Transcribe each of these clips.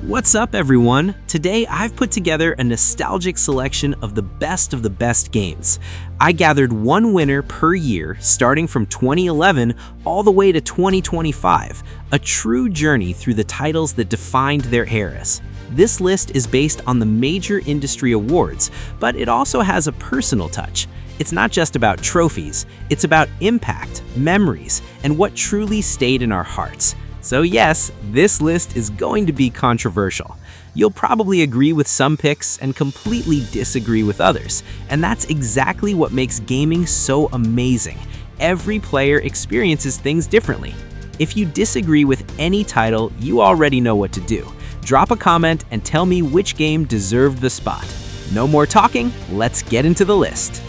What's up, everyone? Today I've put together a nostalgic selection of the best games. I gathered one winner per year starting from 2011 all the way to 2025, a true journey through the titles that defined their eras. This list is based on the major industry awards, but it also has a personal touch. It's not just about trophies, it's about impact, memories, and what truly stayed in our hearts. So yes, this list is going to be controversial. You'll probably agree with some picks and completely disagree with others, and that's exactly what makes gaming so amazing. Every player experiences things differently. If you disagree with any title, you already know what to do. Drop a comment and tell me which game deserved the spot. No more talking, let's get into the list.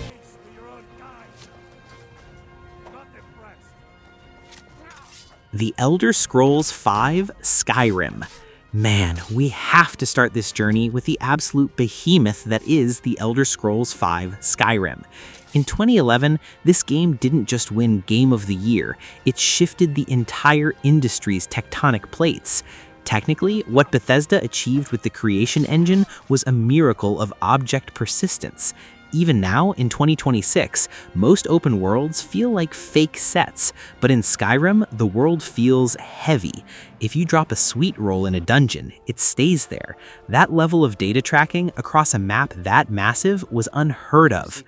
The Elder Scrolls V Skyrim. Man, we have to start this journey with the absolute behemoth that is The Elder Scrolls V Skyrim. In 2011, this game didn't just win Game of the Year, it shifted the entire industry's tectonic plates. Technically, what Bethesda achieved with the creation engine was a miracle of object persistence. Even now, in 2026, most open worlds feel like fake sets, but in Skyrim, the world feels heavy. If you drop a sweet roll in a dungeon, it stays there. That level of data tracking across a map that massive was unheard of.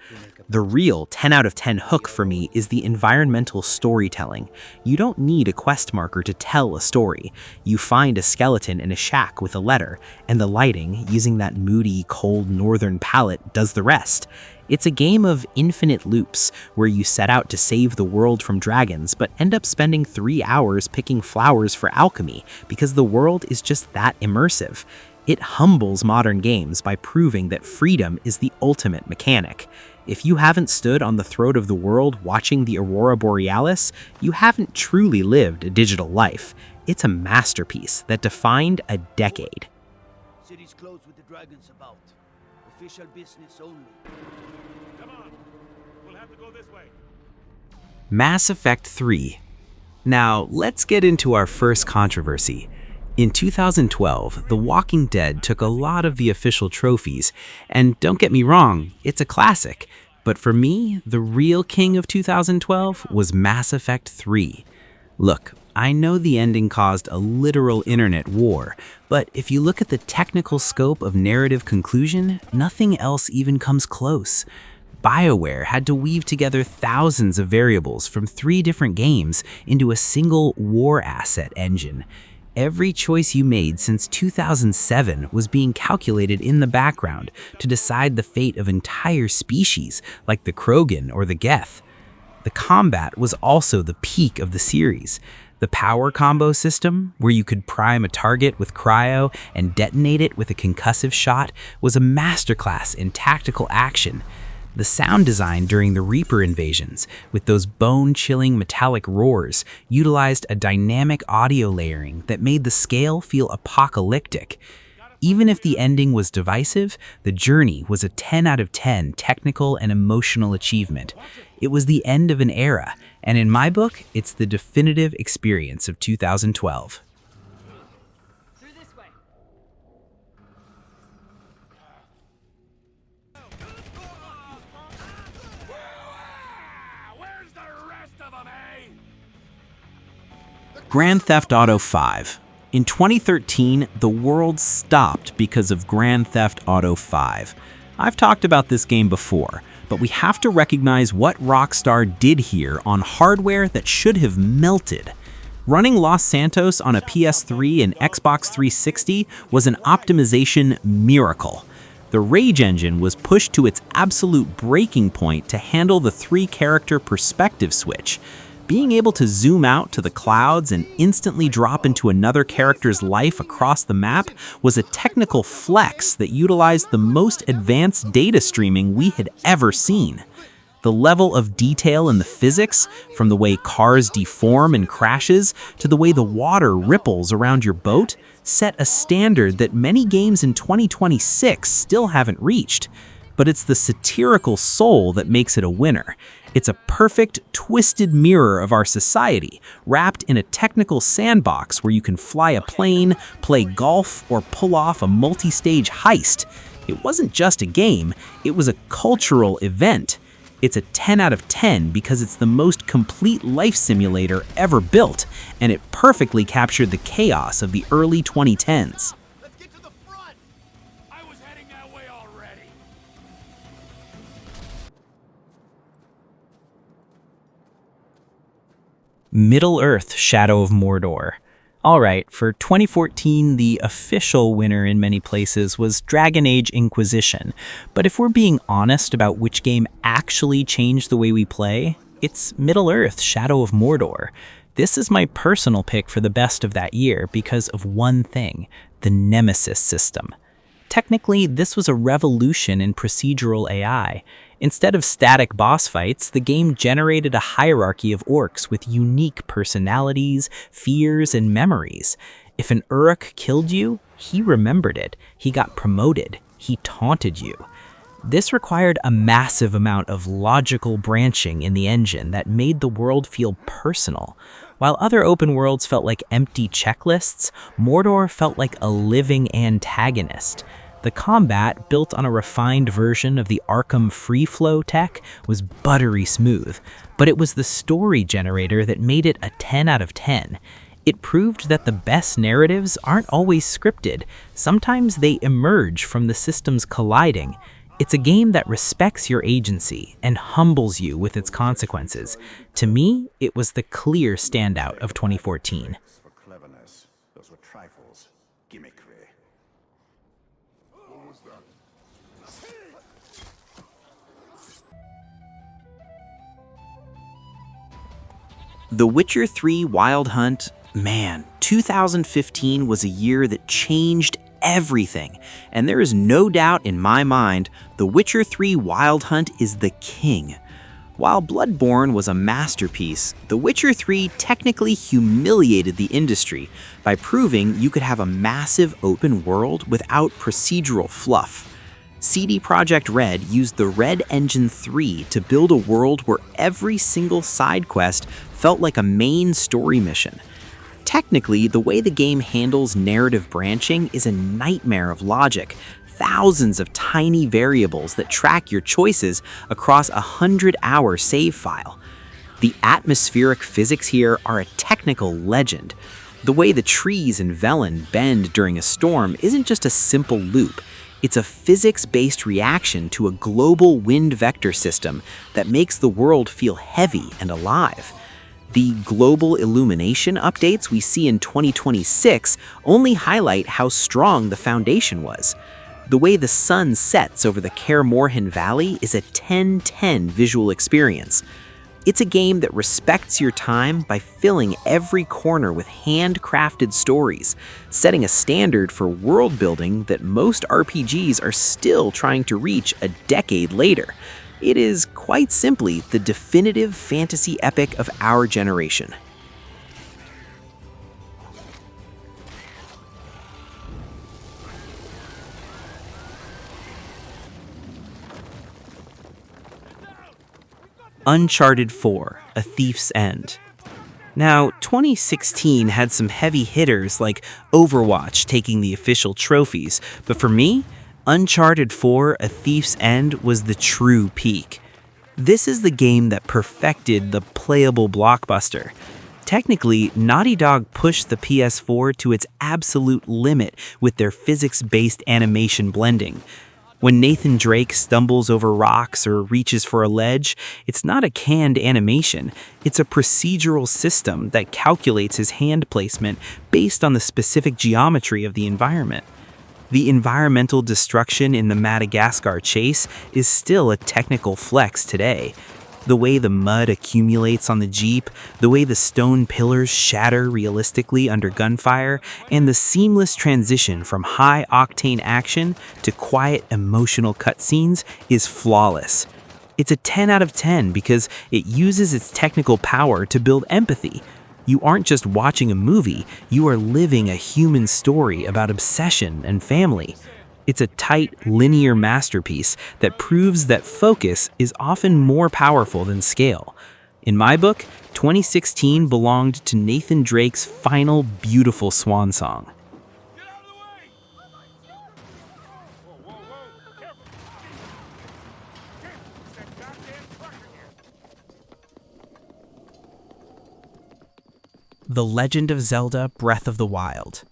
The real 10 out of 10 hook for me is the environmental storytelling. You don't need a quest marker to tell a story. You find a skeleton in a shack with a letter, and the lighting, using that moody, cold northern palette, does the rest. It's a game of infinite loops, where you set out to save the world from dragons, but end up spending 3 hours picking flowers for alchemy, because the world is just that immersive. It humbles modern games by proving that freedom is the ultimate mechanic. If you haven't stood on the throat of the world watching the Aurora Borealis, you haven't truly lived a digital life. It's a masterpiece that defined a decade. City's closed with the dragons about. Official business only. Come on. We'll have to go this way. Mass Effect 3. Now, let's get into our first controversy. In 2012, The Walking Dead took a lot of the official trophies, and don't get me wrong, it's a classic. But for me, the real king of 2012 was Mass Effect 3. Look, I know the ending caused a literal internet war, but if you look at the technical scope of narrative conclusion, nothing else even comes close. BioWare had to weave together thousands of variables from 3 different games into a single war asset engine. Every choice you made since 2007 was being calculated in the background to decide the fate of entire species, like the Krogan or the Geth. The combat was also the peak of the series. The power combo system, where you could prime a target with cryo and detonate it with a concussive shot, was a masterclass in tactical action. The sound design during the Reaper invasions, with those bone-chilling metallic roars, utilized a dynamic audio layering that made the scale feel apocalyptic. Even if the ending was divisive, the journey was a 10 out of 10 technical and emotional achievement. It was the end of an era, and in my book, it's the definitive experience of 2012. Grand Theft Auto V. In 2013, the world stopped because of Grand Theft Auto V. I've talked about this game before, but we have to recognize what Rockstar did here on hardware that should have melted. Running Los Santos on a PS3 and Xbox 360 was an optimization miracle. The Rage engine was pushed to its absolute breaking point to handle the 3-character perspective switch. Being able to zoom out to the clouds and instantly drop into another character's life across the map was a technical flex that utilized the most advanced data streaming we had ever seen. The level of detail in the physics, from the way cars deform and crashes to the way the water ripples around your boat, set a standard that many games in 2026 still haven't reached. but it's the satirical soul that makes it a winner. It's a perfect, twisted mirror of our society, wrapped in a technical sandbox where you can fly a plane, play golf, or pull off a multi-stage heist. It wasn't just a game, it was a cultural event. It's a 10 out of 10 because it's the most complete life simulator ever built, and it perfectly captured the chaos of the early 2010s. Let's get to the front! I was heading that way already. Middle-earth: Shadow of Mordor. Alright, for 2014, the official winner in many places was Dragon Age Inquisition. But if we're being honest about which game actually changed the way we play, it's Middle-earth: Shadow of Mordor. This is my personal pick for the best of that year because of one thing: the Nemesis system. Technically, this was a revolution in procedural AI. Instead of static boss fights, the game generated a hierarchy of orcs with unique personalities, fears, and memories. If an Uruk killed you, he remembered it. He got promoted. He taunted you. This required a massive amount of logical branching in the engine that made the world feel personal. While other open worlds felt like empty checklists, Mordor felt like a living antagonist. The combat, built on a refined version of the Arkham free flow tech, was buttery smooth, but it was the story generator that made it a 10 out of 10. It proved that the best narratives aren't always scripted. Sometimes they emerge from the systems colliding. It's a game that respects your agency and humbles you with its consequences. To me, it was the clear standout of 2014. For cleverness, those were trifles, gimmickry. The Witcher 3 Wild Hunt, man, 2015 was a year that changed everything, and there is no doubt in my mind The Witcher 3 Wild Hunt is the king. While Bloodborne was a masterpiece, The Witcher 3 technically humiliated the industry by proving you could have a massive open world without procedural fluff. CD Projekt Red used the Red Engine 3 to build a world where every single side quest felt like a main story mission. Technically, the way the game handles narrative branching is a nightmare of logic. Thousands of tiny variables that track your choices across a 100-hour save file. The atmospheric physics here are a technical legend. The way the trees in Velen bend during a storm isn't just a simple loop. It's a physics-based reaction to a global wind vector system that makes the world feel heavy and alive. The global illumination updates we see in 2026 only highlight how strong the foundation was. The way the sun sets over the Kaer Morhen Valley is a 10/10 visual experience. It's a game that respects your time by filling every corner with handcrafted stories, setting a standard for world building that most RPGs are still trying to reach a decade later. It is quite simply the definitive fantasy epic of our generation. Uncharted 4: A Thief's End. Now, 2016 had some heavy hitters like Overwatch taking the official trophies, but for me, Uncharted 4: A Thief's End was the true peak. This is the game that perfected the playable blockbuster. Technically, Naughty Dog pushed the PS4 to its absolute limit with their physics-based animation blending. When Nathan Drake stumbles over rocks or reaches for a ledge, it's not a canned animation. It's a procedural system that calculates his hand placement based on the specific geometry of the environment. The environmental destruction in the Madagascar chase is still a technical flex today. The way the mud accumulates on the Jeep, the way the stone pillars shatter realistically under gunfire, and the seamless transition from high-octane action to quiet emotional cutscenes is flawless. It's a 10 out of 10 because it uses its technical power to build empathy. You aren't just watching a movie, you are living a human story about obsession and family. It's a tight, linear masterpiece that proves that focus is often more powerful than scale. In my book, 2016 belonged to Nathan Drake's final beautiful swan song. Get out of the way! Whoa, whoa, whoa! Careful! Damn, it's that goddamn truck again! The Legend of Zelda: Breath of the Wild.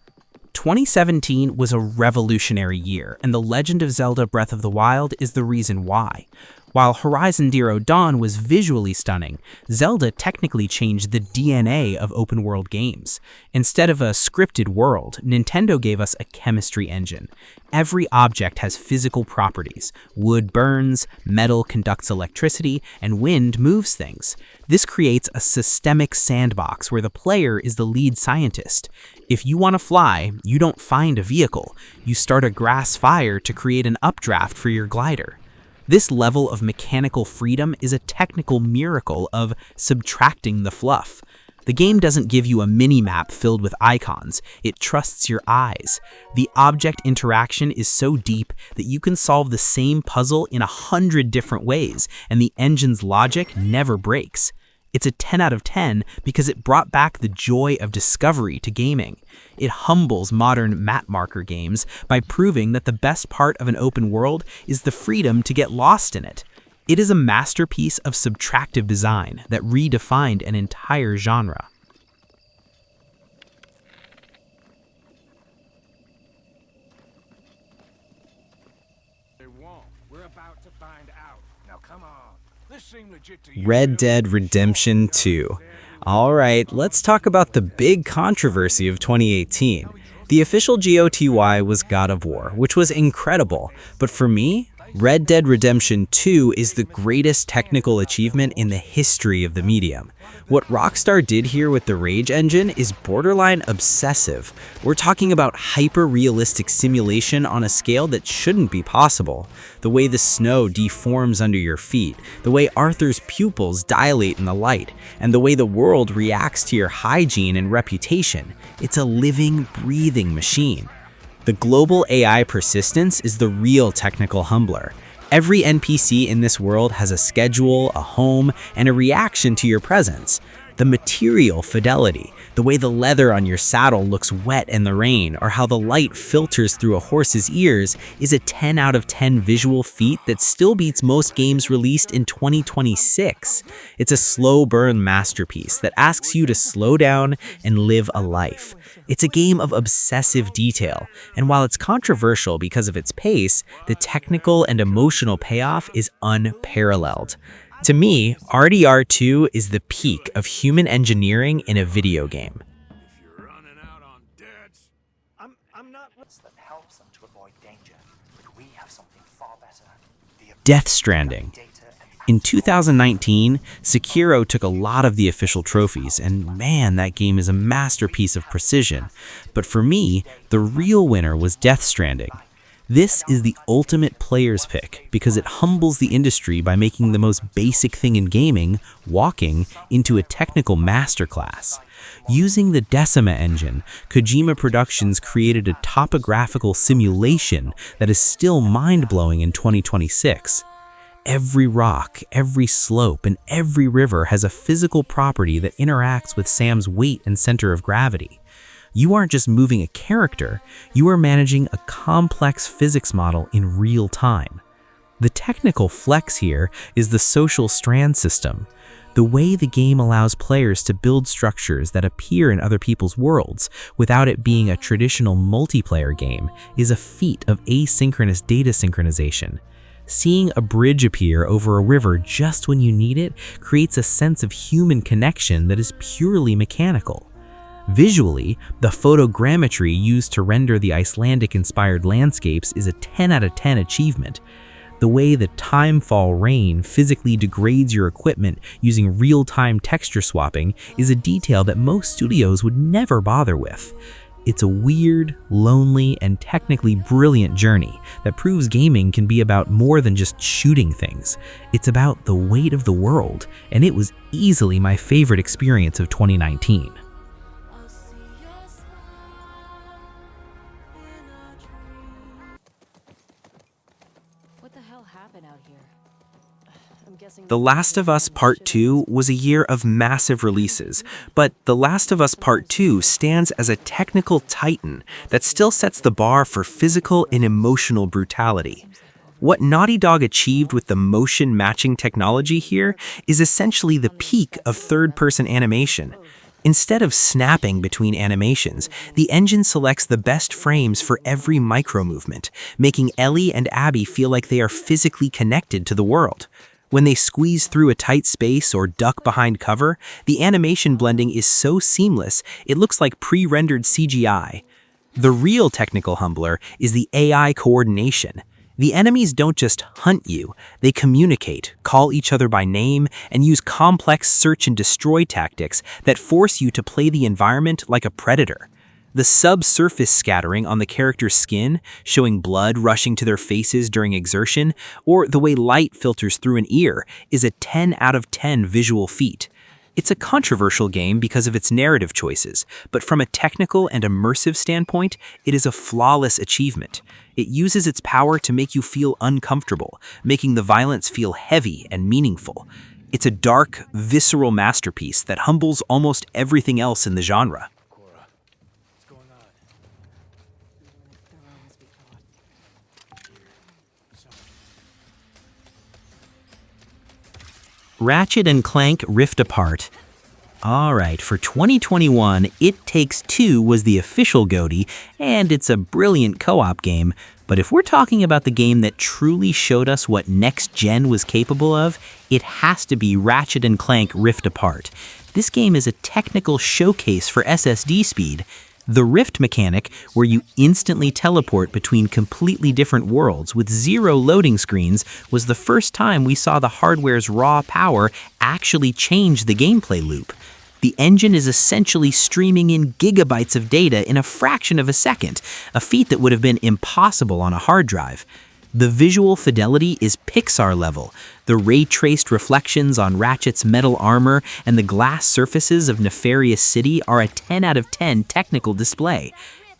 2017 was a revolutionary year, and The Legend of Zelda: Breath of the Wild is the reason why. While Horizon Zero Dawn was visually stunning, Zelda technically changed the DNA of open-world games. Instead of a scripted world, Nintendo gave us a chemistry engine. Every object has physical properties. Wood burns, metal conducts electricity, and wind moves things. This creates a systemic sandbox where the player is the lead scientist. If you want to fly, you don't find a vehicle. You start a grass fire to create an updraft for your glider. This level of mechanical freedom is a technical miracle of subtracting the fluff. The game doesn't give you a mini-map filled with icons, it trusts your eyes. The object interaction is so deep that you can solve the same puzzle in 100 different ways, and the engine's logic never breaks. It's a 10 out of 10 because it brought back the joy of discovery to gaming. It humbles modern map marker games by proving that the best part of an open world is the freedom to get lost in it. It is a masterpiece of subtractive design that redefined an entire genre. They won't. We're about to find out. Now come on. This seemed legit to you. Red Dead Redemption 2. Alright, let's talk about the big controversy of 2018. The official GOTY was God of War, which was incredible, but for me, Red Dead Redemption 2 is the greatest technical achievement in the history of the medium. What Rockstar did here with the Rage engine is borderline obsessive. We're talking about hyper-realistic simulation on a scale that shouldn't be possible. The way the snow deforms under your feet, the way Arthur's pupils dilate in the light, and the way the world reacts to your hygiene and reputation. It's a living, breathing machine. The global AI persistence is the real technical humbler. Every NPC in this world has a schedule, a home, and a reaction to your presence. The material fidelity, the way the leather on your saddle looks wet in the rain, or how the light filters through a horse's ears, is a 10 out of 10 visual feat that still beats most games released in 2026. It's a slow burn masterpiece that asks you to slow down and live a life. It's a game of obsessive detail, and while it's controversial because of its pace, the technical and emotional payoff is unparalleled. To me, RDR2 is the peak of human engineering in a video game. If you're running out on deads, I'm not. That helps them to avoid danger, but we have something far better. Death Stranding. In 2019, Sekiro took a lot of the official trophies, and man, that game is a masterpiece of precision. But for me, the real winner was Death Stranding. This is the ultimate player's pick because it humbles the industry by making the most basic thing in gaming, walking, into a technical masterclass. Using the Decima engine, Kojima Productions created a topographical simulation that is still mind-blowing in 2026. Every rock, every slope, and every river has a physical property that interacts with Sam's weight and center of gravity. You aren't just moving a character, you are managing a complex physics model in real time. The technical flex here is the social strand system. The way the game allows players to build structures that appear in other people's worlds without it being a traditional multiplayer game is a feat of asynchronous data synchronization. Seeing a bridge appear over a river just when you need it creates a sense of human connection that is purely mechanical. Visually, the photogrammetry used to render the Icelandic-inspired landscapes is a 10 out of 10 achievement. The way the timefall rain physically degrades your equipment using real-time texture swapping is a detail that most studios would never bother with. It's a weird, lonely, and technically brilliant journey that proves gaming can be about more than just shooting things. It's about the weight of the world, and it was easily my favorite experience of 2019. happen out here? I'm guessing The Last of Us Part 2 was a year of massive releases, but The Last of Us Part 2 stands as a technical titan that still sets the bar for physical and emotional brutality. What Naughty Dog achieved with the motion matching technology here is essentially the peak of third-person animation. Instead of snapping between animations, the engine selects the best frames for every micro-movement, making Ellie and Abby feel like they are physically connected to the world. When they squeeze through a tight space or duck behind cover, the animation blending is so seamless, it looks like pre-rendered CGI. The real technical humbler is the AI coordination. The enemies don't just hunt you, they communicate, call each other by name, and use complex search and destroy tactics that force you to play the environment like a predator. The subsurface scattering on the character's skin, showing blood rushing to their faces during exertion, or the way light filters through an ear, is a 10 out of 10 visual feat. It's a controversial game because of its narrative choices, but from a technical and immersive standpoint, it is a flawless achievement. It uses its power to make you feel uncomfortable, making the violence feel heavy and meaningful. It's a dark, visceral masterpiece that humbles almost everything else in the genre. What's going on? Ratchet & Clank Rift Apart. Alright, for 2021, It Takes Two was the official GOTY, and it's a brilliant co-op game, but if we're talking about the game that truly showed us what next gen was capable of, it has to be Ratchet & Clank Rift Apart. This game is a technical showcase for SSD speed. The Rift mechanic, where you instantly teleport between completely different worlds with zero loading screens, was the first time we saw the hardware's raw power actually change the gameplay loop. The engine is essentially streaming in gigabytes of data in a fraction of a second, a feat that would have been impossible on a hard drive. The visual fidelity is Pixar level. The ray-traced reflections on Ratchet's metal armor and the glass surfaces of Nefarious City are a 10 out of 10 technical display.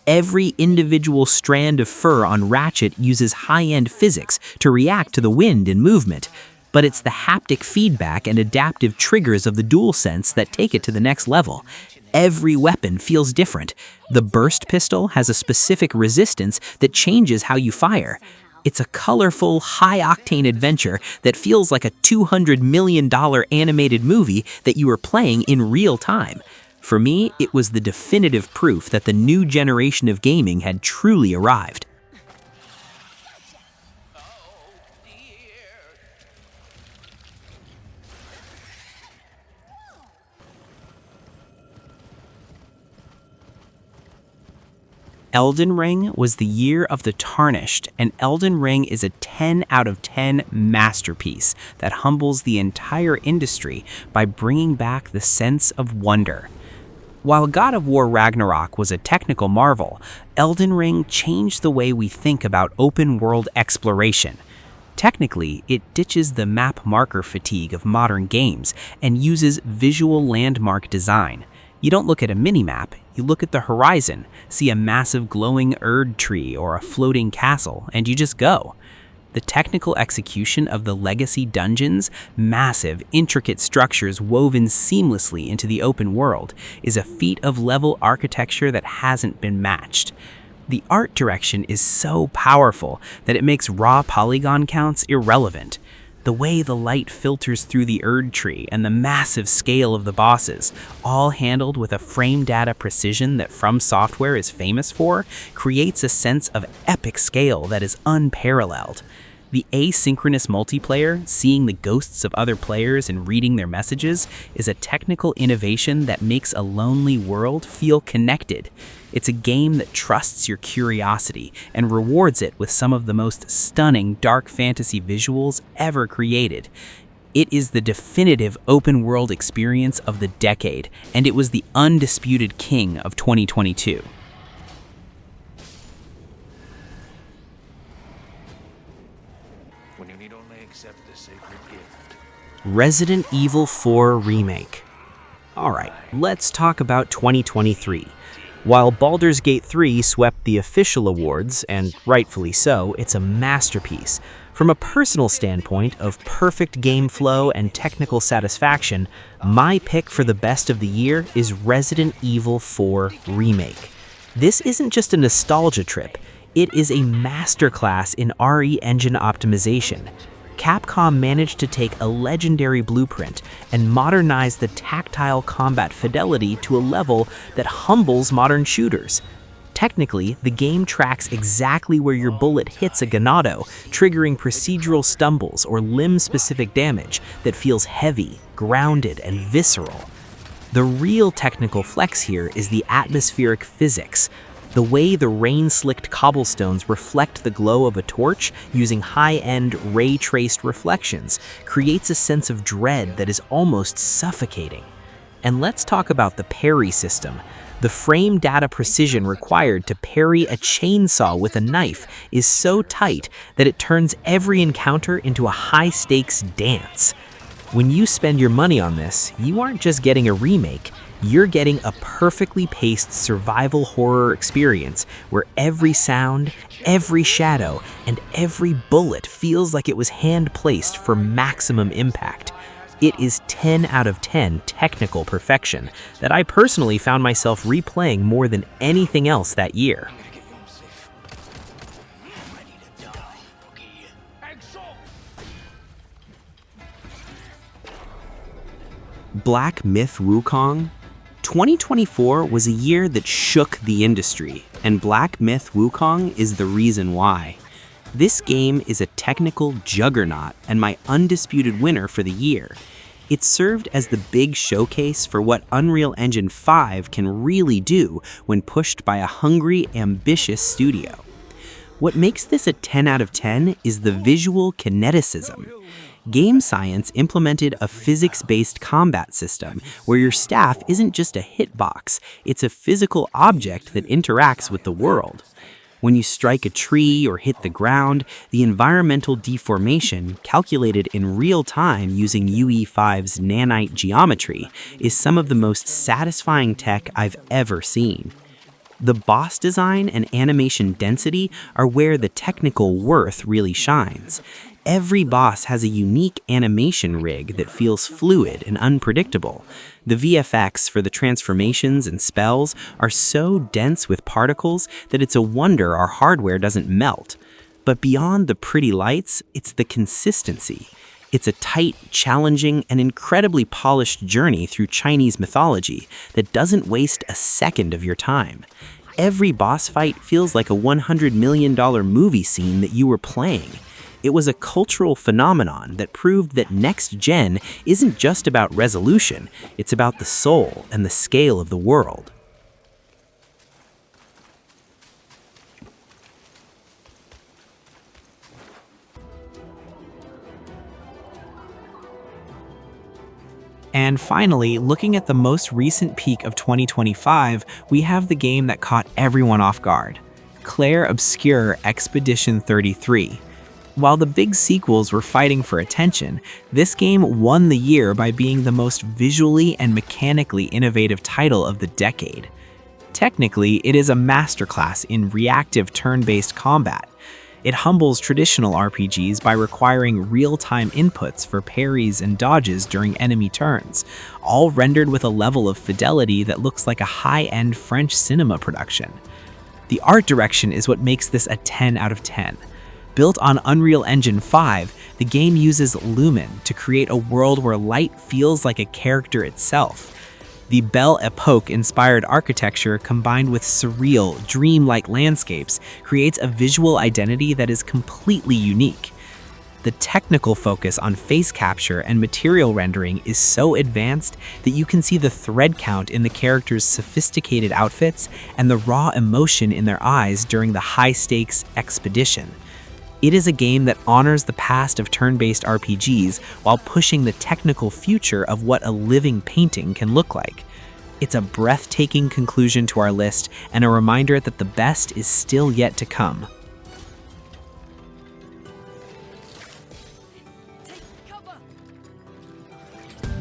Every individual strand of fur on Ratchet uses high-end physics to react to the wind and movement. But it's the haptic feedback and adaptive triggers of the DualSense that take it to the next level. Every weapon feels different. The burst pistol has a specific resistance that changes how you fire. It's a colorful, high-octane adventure that feels like a $200 million animated movie that you are playing in real time. For me, it was the definitive proof that the new generation of gaming had truly arrived. Elden Ring was the year of the tarnished, and Elden Ring is a 10 out of 10 masterpiece that humbles the entire industry by bringing back the sense of wonder. While God of War Ragnarok was a technical marvel, Elden Ring changed the way we think about open-world exploration. Technically, it ditches the map marker fatigue of modern games and uses visual landmark design. You don't look at a mini-map, you look at the horizon, see a massive glowing Erd tree or a floating castle, and you just go. The technical execution of the legacy dungeons, massive, intricate structures woven seamlessly into the open world, is a feat of level architecture that hasn't been matched. The art direction is so powerful that it makes raw polygon counts irrelevant. The way the light filters through the Erd tree and the massive scale of the bosses, all handled with a frame data precision that From Software is famous for, creates a sense of epic scale that is unparalleled. The asynchronous multiplayer, seeing the ghosts of other players and reading their messages, is a technical innovation that makes a lonely world feel connected. It's a game that trusts your curiosity and rewards it with some of the most stunning dark fantasy visuals ever created. It is the definitive open-world experience of the decade, and it was the undisputed king of 2022. When you need only accept the sacred gift. Resident Evil 4 Remake. Alright, let's talk about 2023. While Baldur's Gate 3 swept the official awards, and rightfully so, it's a masterpiece. From a personal standpoint of perfect game flow and technical satisfaction, my pick for the best of the year is Resident Evil 4 Remake. This isn't just a nostalgia trip, it is a masterclass in RE engine optimization. Capcom managed to take a legendary blueprint and modernize the tactile combat fidelity to a level that humbles modern shooters. Technically, the game tracks exactly where your bullet hits a ganado, triggering procedural stumbles or limb-specific damage that feels heavy, grounded, and visceral. The real technical flex here is the atmospheric physics. The way the rain-slicked cobblestones reflect the glow of a torch using high-end ray-traced reflections creates a sense of dread that is almost suffocating. And let's talk about the parry system. The frame data precision required to parry a chainsaw with a knife is so tight that it turns every encounter into a high-stakes dance. When you spend your money on this, you aren't just getting a remake, you're getting a perfectly paced survival horror experience where every sound, every shadow, and every bullet feels like it was hand-placed for maximum impact. It is 10 out of 10 technical perfection that I personally found myself replaying more than anything else that year. Black Myth Wukong? 2024 was a year that shook the industry, and Black Myth Wukong is the reason why. This game is a technical juggernaut and my undisputed winner for the year. It served as the big showcase for what Unreal Engine 5 can really do when pushed by a hungry, ambitious studio. What makes this a 10 out of 10 is the visual kineticism. Game Science implemented a physics-based combat system where your staff isn't just a hitbox, it's a physical object that interacts with the world. When you strike a tree or hit the ground, the environmental deformation, calculated in real time using UE5's nanite geometry, is some of the most satisfying tech I've ever seen. The boss design and animation density are where the technical worth really shines. Every boss has a unique animation rig that feels fluid and unpredictable. The VFX for the transformations and spells are so dense with particles that it's a wonder our hardware doesn't melt. But beyond the pretty lights, it's the consistency. It's a tight, challenging, and incredibly polished journey through Chinese mythology that doesn't waste a second of your time. Every boss fight feels like a $100 million movie scene that you were playing. It was a cultural phenomenon that proved that next gen isn't just about resolution, it's about the soul and the scale of the world. And finally, looking at the most recent peak of 2025, we have the game that caught everyone off guard, Clair Obscur Expedition 33. While the big sequels were fighting for attention, this game won the year by being the most visually and mechanically innovative title of the decade. Technically, it is a masterclass in reactive turn-based combat. It humbles traditional RPGs by requiring real-time inputs for parries and dodges during enemy turns, all rendered with a level of fidelity that looks like a high-end French cinema production. The art direction is what makes this a 10 out of 10. Built on Unreal Engine 5, the game uses Lumen to create a world where light feels like a character itself. The Belle Epoque-inspired architecture combined with surreal, dreamlike landscapes creates a visual identity that is completely unique. The technical focus on face capture and material rendering is so advanced that you can see the thread count in the characters' sophisticated outfits and the raw emotion in their eyes during the high-stakes expedition. It is a game that honors the past of turn-based RPGs while pushing the technical future of what a living painting can look like. It's a breathtaking conclusion to our list and a reminder that the best is still yet to come.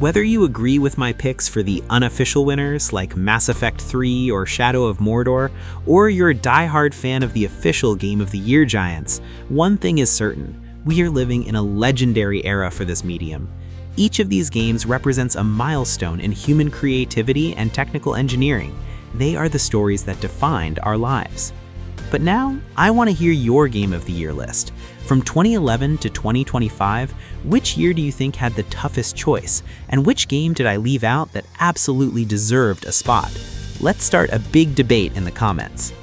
Whether you agree with my picks for the unofficial winners like Mass Effect 3 or Shadow of Mordor, or you're a diehard fan of the official Game of the Year giants, one thing is certain: we are living in a legendary era for this medium. Each of these games represents a milestone in human creativity and technical engineering. They are the stories that defined our lives. But now, I want to hear your Game of the Year list. From 2011 to 2025, which year do you think had the toughest choice? And which game did I leave out that absolutely deserved a spot? Let's start a big debate in the comments.